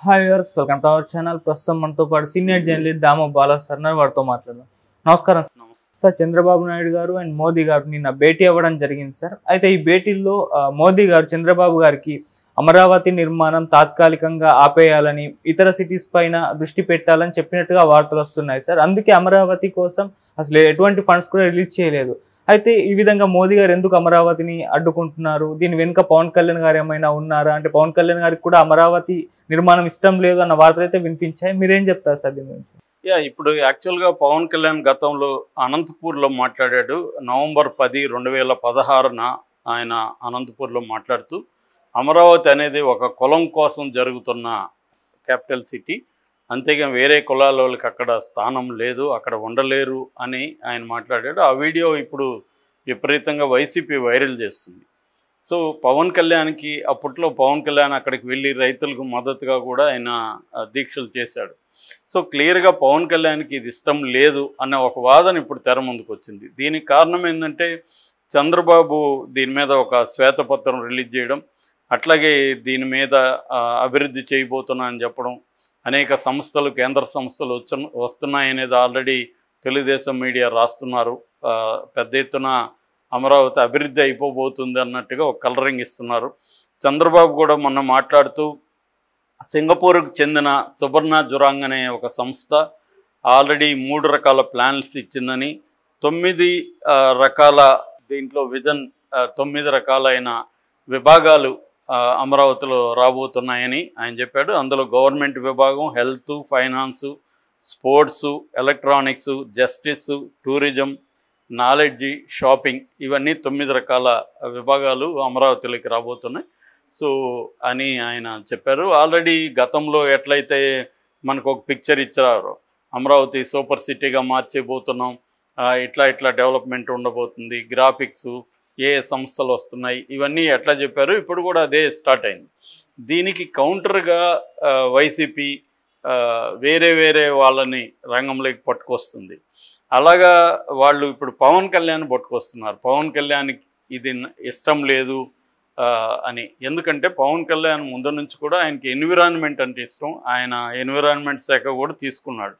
Hi viewers, welcome to our channel. ప్రస్తుతం మనతో పాటు senior journalist Damoh Bala sir వారితో మాట్లాడదాం. నమస్కారం సార్. చంద్రబాబు నాయుడు గారు అండ్ మోదీ గారు నిన్న భేటీ అవ్వడం జరిగింది సార్. అయితే ఈ భేటీల్లో మోదీ గారు చంద్రబాబు గారికి అమరావతి నిర్మాణం తాత్కాలికంగా ఆపేయాలని, ఇతర సిటీస్ పైన దృష్టి పెట్టాలని చెప్పినట్టుగా వార్తలు వస్తున్నాయి సార్. అందుకే అమరావతి కోసం అసలు ఎటువంటి ఫండ్స్ కూడా రిలీజ్ చేయలేదు. అయితే ఈ విధంగా మోదీ గారు ఎందుకు అమరావతిని అడ్డుకుంటున్నారు? దీని వెనుక పవన్ కళ్యాణ్ గారు ఏమైనా ఉన్నారా? అంటే పవన్ కళ్యాణ్ గారికి కూడా అమరావతి నిర్మాణం ఇష్టం లేదు అన్న వార్తలు అయితే వినిపించాయి. మీరేం చెప్తారు సార్ దీని గురించి? ఇప్పుడు యాక్చువల్గా పవన్ కళ్యాణ్ గతంలో అనంతపూర్లో మాట్లాడాడు. నవంబర్ 10, 2016న ఆయన అనంతపూర్లో మాట్లాడుతూ అమరావతి అనేది ఒక కులం కోసం జరుగుతున్న క్యాపిటల్ సిటీ, అంతేగా వేరే కులాల వాళ్ళకి అక్కడ స్థానం లేదు, అక్కడ ఉండలేరు అని ఆయన మాట్లాడాడు. ఆ వీడియో ఇప్పుడు విపరీతంగా వైసీపీ వైరల్ చేస్తుంది. సో పవన్ కళ్యాణ్కి అప్పట్లో పవన్ కళ్యాణ్ అక్కడికి వెళ్ళి రైతులకు మద్దతుగా కూడా ఆయన దీక్షలు చేశాడు. సో క్లియర్గా పవన్ కళ్యాణ్కి ఇది ఇష్టం లేదు అనే ఒక వాదన ఇప్పుడు తెర ముందుకు వచ్చింది. దీనికి కారణం ఏంటంటే చంద్రబాబు దీని మీద ఒక శ్వేతపత్రం రిలీజ్ చేయడం, అట్లాగే దీని మీద అభివృద్ధి చేయబోతున్నా అని చెప్పడం, అనేక సంస్థలు కేంద్ర సంస్థలు వస్తున్నాయనేది ఆల్రెడీ తెలుగుదేశం మీడియా రాస్తున్నారు. పెద్ద ఎత్తున అమరావతి అభివృద్ధి అయిపోబోతుంది అన్నట్టుగా ఒక కలరింగ్ ఇస్తున్నారు. చంద్రబాబు కూడా మొన్న మాట్లాడుతూ సింగపూర్కు చెందిన సుబర్ణ జురాంగ్ అనే ఒక సంస్థ ఆల్రెడీ 3 రకాల ప్లాన్స్ ఇచ్చిందని, 9 రకాల దీంట్లో విజన్ 9 రకాలైన విభాగాలు అమరావతిలో రాబోతున్నాయని ఆయన చెప్పాడు. అందులో గవర్నమెంట్ విభాగం, health, finance, sports, electronics, justice, tourism, knowledge, shopping, ఇవన్నీ 9 రకాల విభాగాలు అమరావతిలోకి రాబోతున్నాయి సో అని ఆయన చెప్పారు. ఆల్రెడీ గతంలో ఎట్లయితే మనకు ఒక పిక్చర్ ఇచ్చారో అమరావతి సూపర్ సిటీగా మార్చేయబోతున్నాం, ఇట్లా డెవలప్మెంట్ ఉండబోతుంది, గ్రాఫిక్స్ ఏ సంస్థలు వస్తున్నాయి, ఇవన్నీ ఎట్లా చెప్పారు. ఇప్పుడు కూడా అదే స్టార్ట్ అయింది. దీనికి కౌంటర్గా వైసీపీ వేరే వాళ్ళని రంగంలోకి పట్టుకొస్తుంది. అలాగా వాళ్ళు ఇప్పుడు పవన్ కళ్యాణ్ పట్టుకొస్తున్నారు. పవన్ కళ్యాణ్కి ఇది ఇష్టం లేదు అని. ఎందుకంటే పవన్ కళ్యాణ్ ముందు నుంచి కూడా ఆయనకి ఎన్విరాన్మెంట్ అంటే ఇష్టం. ఆయన ఎన్విరాన్మెంట్ శాఖ కూడా తీసుకున్నాడు.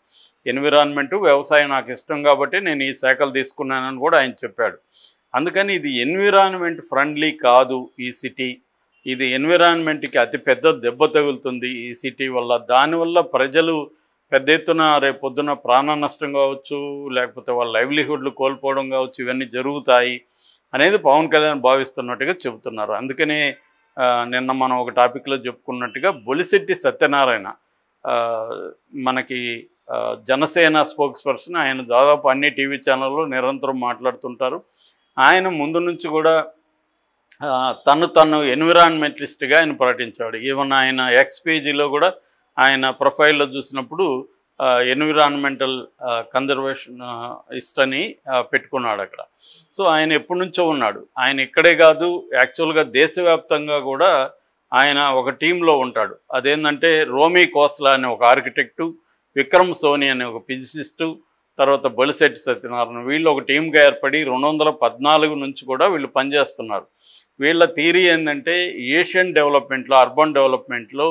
ఎన్విరాన్మెంటు, వ్యవసాయం నాకు ఇష్టం కాబట్టి నేను ఈ శాఖలు తీసుకున్నానని కూడా ఆయన చెప్పాడు. అందుకని ఇది ఎన్విరాన్మెంట్ ఫ్రెండ్లీ కాదు ఈ సిటీ. ఇది ఎన్విరాన్మెంట్కి అతిపెద్ద దెబ్బ తగులుతుంది ఈ సిటీ వల్ల. దానివల్ల ప్రజలు పెద్ద ఎత్తున రేపొద్దున ప్రాణ నష్టం కావచ్చు, లేకపోతే వాళ్ళ లైవ్లీహుడ్లు కోల్పోవడం కావచ్చు, ఇవన్నీ జరుగుతాయి అనేది పవన్ కళ్యాణ్ భావిస్తున్నట్టుగా చెబుతున్నారు. అందుకనే నిన్న మనం ఒక టాపిక్లో చెప్పుకున్నట్టుగా బొలిశెట్టి సత్యనారాయణ మనకి జనసేన స్పోక్స్ పర్సన్, ఆయన దాదాపు అన్ని టీవీ ఛానల్లో నిరంతరం మాట్లాడుతుంటారు. ఆయన ముందు నుంచి కూడా తను ఎన్విరాన్మెంటలిస్ట్గా ఆయన ప్రకటించాడు. ఈవెన్ ఆయన ఎక్స్పీజీలో కూడా ఆయన ప్రొఫైల్లో చూసినప్పుడు ఎన్విరాన్మెంటల్ కన్జర్వేషన్ అని పెట్టుకున్నాడు అక్కడ. సో ఆయన ఎప్పటి నుంచో ఉన్నాడు. ఆయన ఇక్కడే కాదు, యాక్చువల్గా దేశవ్యాప్తంగా కూడా ఆయన ఒక టీంలో ఉంటాడు. అదేంటంటే రోమీ కోస్లా అనే ఒక ఆర్కిటెక్టు, విక్రమ్ సోని అనే ఒక ఫిజిసిస్టు, తర్వాత బొలిశెట్టి సత్యనారాయణ, వీళ్ళు ఒక టీంగా ఏర్పడి 2014 నుంచి కూడా వీళ్ళు పనిచేస్తున్నారు. వీళ్ళ థియరీ ఏంటంటే ఏషియన్ డెవలప్మెంట్లో, అర్బన్ డెవలప్మెంట్లో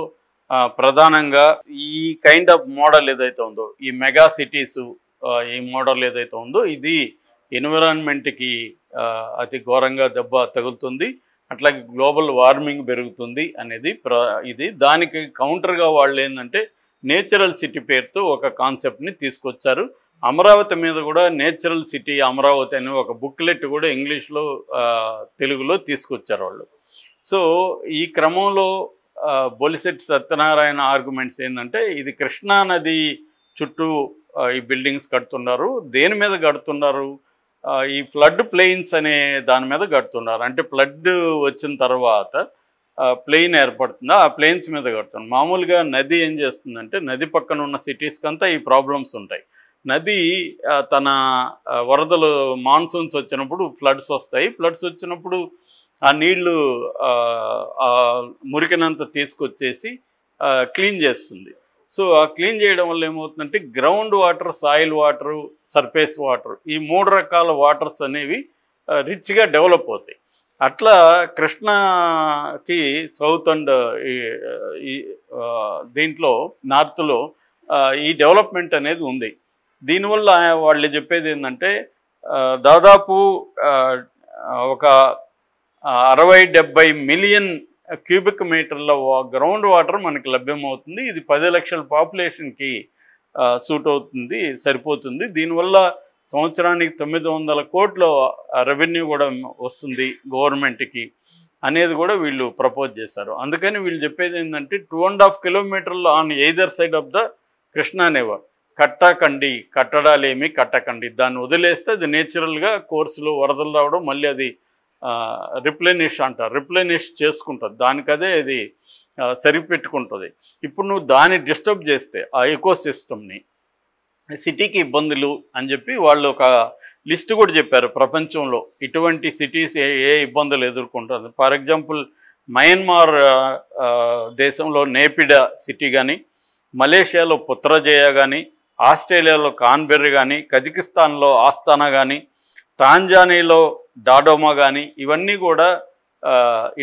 ప్రధానంగా ఈ కైండ్ ఆఫ్ మోడల్ ఏదైతే ఉందో, ఈ మెగా సిటీసు ఈ మోడల్ ఏదైతే ఉందో ఇది ఎన్విరాన్మెంట్కి అతి ఘోరంగా దెబ్బ తగులుతుంది, అట్లాగే గ్లోబల్ వార్మింగ్ పెరుగుతుంది అనేది ఇది. దానికి కౌంటర్గా వాళ్ళు ఏంటంటే నేచురల్ సిటీ పేరుతో ఒక కాన్సెప్ట్ని తీసుకొచ్చారు. అమరావతి మీద కూడా నేచురల్ సిటీ అమరావతి అనే ఒక బుక్లెట్ కూడా ఇంగ్లీష్లో తెలుగులో తీసుకొచ్చారు వాళ్ళు. సో ఈ క్రమంలో బొలిశెట్టి సత్యనారాయణ ఆర్గ్యుమెంట్స్ ఏంటంటే ఇది కృష్ణా నది చుట్టూ ఈ బిల్డింగ్స్ కడుతున్నారు. దేని మీద కడుతున్నారు? ఈ ఫ్లడ్ ప్లెయిన్స్ అనే దాని మీద కడుతున్నారు. అంటే ఫ్లడ్ వచ్చిన తర్వాత ప్లెయిన్ ఏర్పడుతుందా, ఆ ప్లెయిన్స్ మీద కడుతున్నారు. మామూలుగా నది ఏం చేస్తుందంటే నది పక్కన ఉన్న సిటీస్కి అంతా ఈ ప్రాబ్లమ్స్ ఉంటాయి. నది తన వరదలు మాన్సూన్స్ వచ్చినప్పుడు ఫ్లడ్స్ వస్తాయి. ఫ్లడ్స్ వచ్చినప్పుడు ఆ నీళ్లు మురికినంత తీసుకొచ్చేసి క్లీన్ చేస్తుంది. సో ఆ క్లీన్ చేయడం వల్ల ఏమవుతుందంటే ground water, soil water, surface water, ఈ 3 రకాల వాటర్స్ అనేవి రిచ్గా డెవలప్ అవుతాయి. అట్లా కృష్ణాకి సౌత్ అండ్ ఈ దీంట్లో నార్త్లో ఈ డెవలప్మెంట్ అనేది ఉంది. దీనివల్ల వాళ్ళు చెప్పేది ఏంటంటే దాదాపు ఒక 60-70 మిలియన్ క్యూబిక్ మీటర్ల గ్రౌండ్ వాటర్ మనకి లభ్యమవుతుంది. ఇది 10 లక్షల పాపులేషన్కి సూట్ అవుతుంది, సరిపోతుంది. దీనివల్ల సంవత్సరానికి 900 కోట్ల రెవెన్యూ కూడా వస్తుంది గవర్నమెంట్కి అనేది కూడా వీళ్ళు ప్రపోజ్ చేశారు. అందుకని వీళ్ళు చెప్పేది ఏంటంటే 2.5 కిలోమీటర్లు on either side of the Krishna never కట్టకండి, కట్టడాలేమి కట్టకండి, దాన్ని వదిలేస్తే అది నేచురల్గా కోర్సులో వరదలు రావడం మళ్ళీ అది రిప్లెనిష్ అంటారు, రిప్లెనిష్ చేసుకుంటుంది, దానికదే అది సరిపెట్టుకుంటుంది. ఇప్పుడు నువ్వు దాన్ని డిస్టర్బ్ చేస్తే ఆ ఎకోసిస్టమ్ని సిటీకి ఇబ్బందులు అని చెప్పి వాళ్ళు ఒక లిస్ట్ కూడా చెప్పారు. ప్రపంచంలో ఇటువంటి సిటీస్ ఏ ఇబ్బందులు ఎదుర్కొంటుంది. ఫర్ ఎగ్జాంపుల్ మయన్మార్ దేశంలో నేపిడా సిటీ కానీ, మలేషియాలో పుత్రజయ కానీ, ఆస్ట్రేలియాలో కాన్బెర్రీ కానీ, కజకిస్తాన్లో ఆస్తానా కానీ, టాంజానియాలో డాడోమా కానీ, ఇవన్నీ కూడా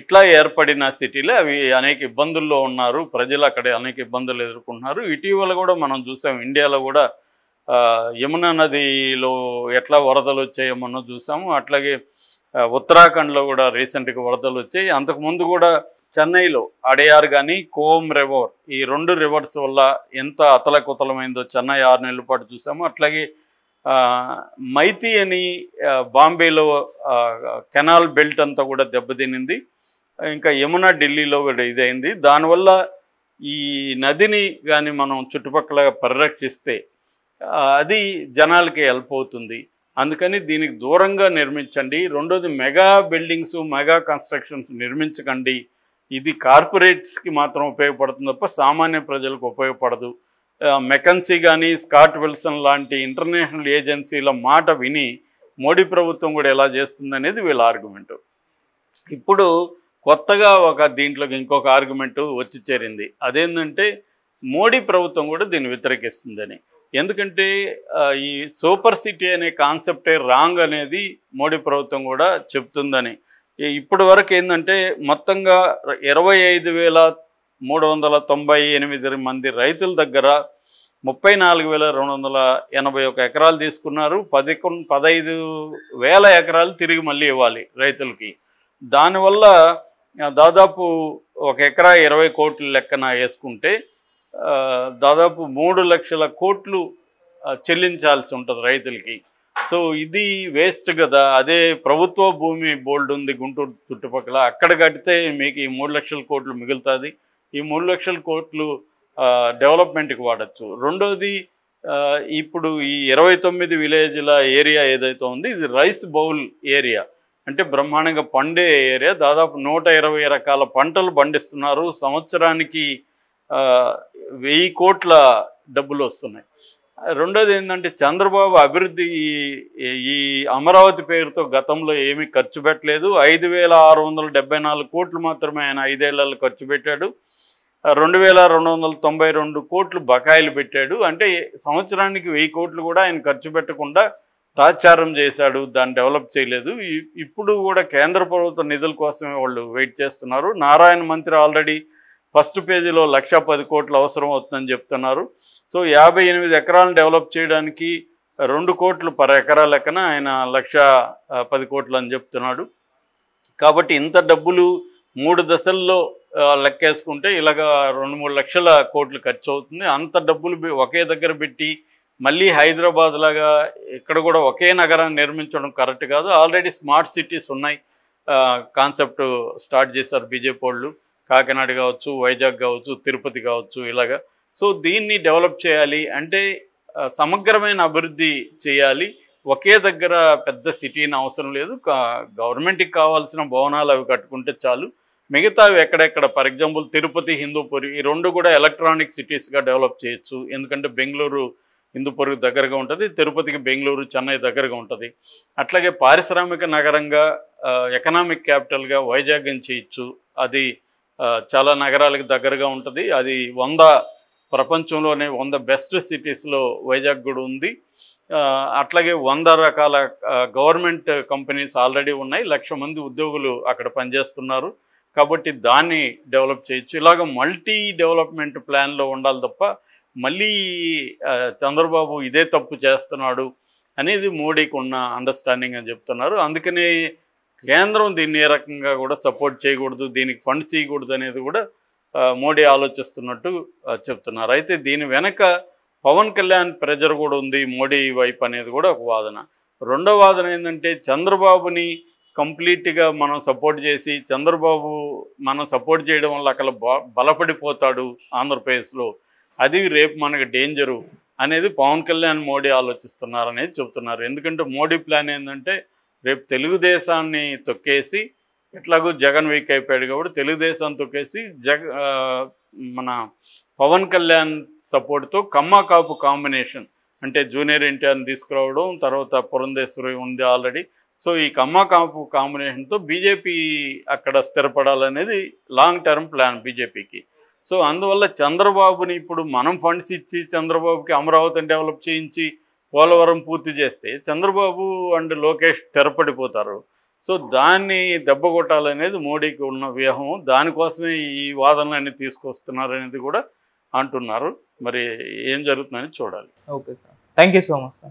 ఇట్లా ఏర్పడిన సిటీలే. అవి అనేక ఇబ్బందుల్లో ఉన్నారు ప్రజలు, అక్కడ అనేక ఇబ్బందులు ఎదుర్కొంటున్నారు. ఇటీవల కూడా మనం చూసాం, ఇండియాలో కూడా యమునా నదిలో ఎట్లా వరదలు వచ్చాయో మనం చూసాము. అట్లాగే ఉత్తరాఖండ్లో కూడా రీసెంట్గా వరదలు వచ్చాయి. అంతకుముందు కూడా చెన్నైలో అడయార్ కానీ కోమ్ రివర్, ఈ 2 రివర్స్ వల్ల ఎంత అతలకుతలమైందో చెన్నై 6 నెలల పాటు చూసాము. అట్లాగే మైతి అని బాంబేలో కెనాల్ బెల్ట్ అంతా కూడా దెబ్బతినింది. ఇంకా యమునా ఢిల్లీలో కూడా ఇదైంది. దానివల్ల ఈ నదిని కానీ మనం చుట్టుపక్కల పరిరక్షిస్తే అది జనాలకి హెల్ప్ అవుతుంది. అందుకని దీనికి దూరంగా నిర్మించండి. రెండోది మెగా బిల్డింగ్స్, మెగా కన్స్ట్రక్షన్స్ నిర్మించకండి. ఇది కార్పొరేట్స్కి మాత్రం ఉపయోగపడుతుంది తప్ప సామాన్య ప్రజలకు ఉపయోగపడదు. మెకన్సీ కానీ స్కాట్ విల్సన్ లాంటి ఇంటర్నేషనల్ ఏజెన్సీల మాట విని మోడీ ప్రభుత్వం కూడా ఎలా చేస్తుంది అనేది వీళ్ళ ఆర్గ్యుమెంటు. ఇప్పుడు కొత్తగా దీంట్లోకి ఇంకొక ఆర్గ్యుమెంటు వచ్చి చేరింది. అదేంటంటే మోడీ ప్రభుత్వం కూడా దీన్ని వ్యతిరేకిస్తుందని. ఎందుకంటే ఈ సూపర్ సిటీ అనే కాన్సెప్టే రాంగ్ అనేది మోడీ ప్రభుత్వం కూడా చెప్తుందని. ఇప్పటి వరకు ఏంటంటే మొత్తంగా 25,398 మంది రైతుల దగ్గర 34,281 ఎకరాలు తీసుకున్నారు. 15,000 ఎకరాలు తిరిగి మళ్ళీ ఇవ్వాలి రైతులకి. దానివల్ల దాదాపు 1 ఎకరా 20 కోట్ల లెక్కన వేసుకుంటే దాదాపు 3 లక్షల కోట్లు చెల్లించాల్సి ఉంటుంది రైతులకి. సో ఇది వేస్ట్ కదా. అదే ప్రభుత్వ భూమి బోల్డ్ ఉంది గుంటూరు చుట్టుపక్కల, అక్కడ కడితే మీకు ఈ 3 లక్షల కోట్లు మిగులుతుంది. ఈ 3 లక్షల కోట్లు డెవలప్మెంట్కి వాడచ్చు. రెండోది ఇప్పుడు ఈ 29 విలేజ్ల ఏరియా ఏదైతే ఉంది ఇది రైస్ బౌల్ ఏరియా, అంటే బ్రహ్మాండంగా పండే ఏరియా. దాదాపు 120 రకాల పంటలు పండిస్తున్నారు. సంవత్సరానికి 1000 కోట్ల డబ్బులు వస్తున్నాయి. రెండోది ఏంటంటే చంద్రబాబు అభివృద్ధి ఈ అమరావతి పేరుతో గతంలో ఏమీ ఖర్చు పెట్టలేదు. 5,674 కోట్లు మాత్రమే ఆయన 5 ఏళ్లలో ఖర్చు పెట్టాడు. 2,292 కోట్లు బకాయిలు పెట్టాడు. అంటే సంవత్సరానికి 1000 కోట్లు కూడా ఆయన ఖర్చు పెట్టకుండా తాత్సారం చేశాడు, దాన్ని డెవలప్ చేయలేదు. ఇప్పుడు కూడా కేంద్ర ప్రభుత్వ నిధుల కోసమే వాళ్ళు వెయిట్ చేస్తున్నారు. నారాయణ మంత్రి ఆల్రెడీ ఫస్ట్ పేజీలో 1,10 కోట్లు అవసరం అవుతుందని చెప్తున్నారు. సో 58 ఎకరాలను డెవలప్ చేయడానికి 2 కోట్లు పర్ ఎకరా లెక్కన ఆయన 1,10 కోట్లు అని చెప్తున్నాడు. కాబట్టి ఇంత డబ్బులు 3 దశల్లో లెక్కేసుకుంటే ఇలాగా 2-3 లక్షల కోట్లు ఖర్చు అవుతుంది. అంత డబ్బులు ఒకే దగ్గర పెట్టి మళ్ళీ హైదరాబాద్ లాగా ఇక్కడ కూడా ఒకే నగరాన్ని నిర్మించడం కరెక్ట్ కాదు. ఆల్రెడీ స్మార్ట్ సిటీస్ ఉన్నాయి, కాన్సెప్ట్ స్టార్ట్ చేశారు బీజేపీ వాళ్ళు. కాకినాడ కావచ్చు, వైజాగ్ కావచ్చు, తిరుపతి కావచ్చు, ఇలాగా. సో దీన్ని డెవలప్ చేయాలి అంటే సమగ్రమైన అభివృద్ధి చేయాలి. ఒకే దగ్గర పెద్ద సిటీని అవసరం లేదు. గవర్నమెంట్కి కావాల్సిన భవనాలు అవి కట్టుకుంటే చాలు. మిగతావి ఎక్కడెక్కడ ఫర్ ఎగ్జాంపుల్ తిరుపతి, హిందూపూర్ ఈ 2 కూడా ఎలక్ట్రానిక్ సిటీస్గా డెవలప్ చేయొచ్చు. ఎందుకంటే బెంగళూరు హిందూపూర్కి దగ్గరగా ఉంటుంది, తిరుపతికి బెంగళూరు, చెన్నై దగ్గరగా ఉంటుంది. అట్లాగే పారిశ్రామిక నగరంగా ఎకనామిక్ క్యాపిటల్గా వైజాగ్ని చేయొచ్చు. అది చాలా నగరాలకు దగ్గరగా ఉంటుంది. అది 100 ప్రపంచంలోనే 100 బెస్ట్ సిటీస్లో వైజాగ్ కూడా ఉంది. అట్లాగే 100 రకాల గవర్నమెంట్ కంపెనీస్ ఆల్రెడీ ఉన్నాయి. 1,00,000 మంది ఉద్యోగులు అక్కడ పనిచేస్తున్నారు. కాబట్టి దాన్ని డెవలప్ చేయొచ్చు. ఇలాగ మల్టీ డెవలప్మెంట్ ప్లాన్లో ఉండాలి తప్ప మళ్ళీ చంద్రబాబు ఇదే తప్పు చేస్తున్నాడు అనేది మోడీకి ఉన్న అండర్స్టాండింగ్ అని చెప్తున్నారు. అందుకని కేంద్రం దీన్ని ఏ రకంగా కూడా సపోర్ట్ చేయకూడదు, దీనికి ఫండ్స్ ఇవ్వకూడదు అనేది కూడా మోడీ ఆలోచిస్తున్నట్టు చెప్తున్నారు. అయితే దీని వెనక పవన్ కళ్యాణ్ ప్రెజర్ కూడా ఉంది మోడీ వైపు అనేది కూడా ఒక వాదన. రెండో వాదన ఏంటంటే చంద్రబాబుని కంప్లీట్గా మనం సపోర్ట్ చేసి చంద్రబాబు మనం సపోర్ట్ చేయడం వల్ల అక్కడ బలపడిపోతాడు ఆంధ్రప్రదేశ్లో, అది రేపు మనకు డేంజరు అనేది పవన్ కళ్యాణ్ మోడీ ఆలోచిస్తున్నారు అనేది చెప్తున్నారు. ఎందుకంటే మోడీ ప్లాన్ ఏంటంటే రేపు తెలుగుదేశాన్ని తొక్కేసి, ఎట్లాగో జగన్ వీక్ అయిపోయాడు కాబట్టి తెలుగుదేశాన్ని తొక్కేసి మన పవన్ కళ్యాణ్ సపోర్ట్తో కమ్మ కాపు కాంబినేషన్ అంటే జూనియర్ ఎన్టీఆర్ని తీసుకురావడం, తర్వాత పురంధేశ్వరి ఉంది ఆల్రెడీ. సో ఈ కమ్మ కాపు కాంబినేషన్తో బీజేపీ అక్కడ స్థిరపడాలనేది లాంగ్ టర్మ్ ప్లాన్ బీజేపీకి. సో అందువల్ల చంద్రబాబుని ఇప్పుడు మనం ఫండ్స్ ఇచ్చి చంద్రబాబుకి అమరావతిని డెవలప్ చేయించి పోలవరం పూర్తి చేస్తే చంద్రబాబు అండ్ లోకేష్ స్థిరపడిపోతారు. సో దాన్ని దెబ్బ కొట్టాలనేది మోడీకి ఉన్న వ్యూహం. దానికోసమే ఈ వాదనలన్నీ తీసుకొస్తున్నారు అనేది కూడా అంటున్నారు. మరి ఏం జరుగుతుందని చూడాలి. Okay sir, thank you so much sir.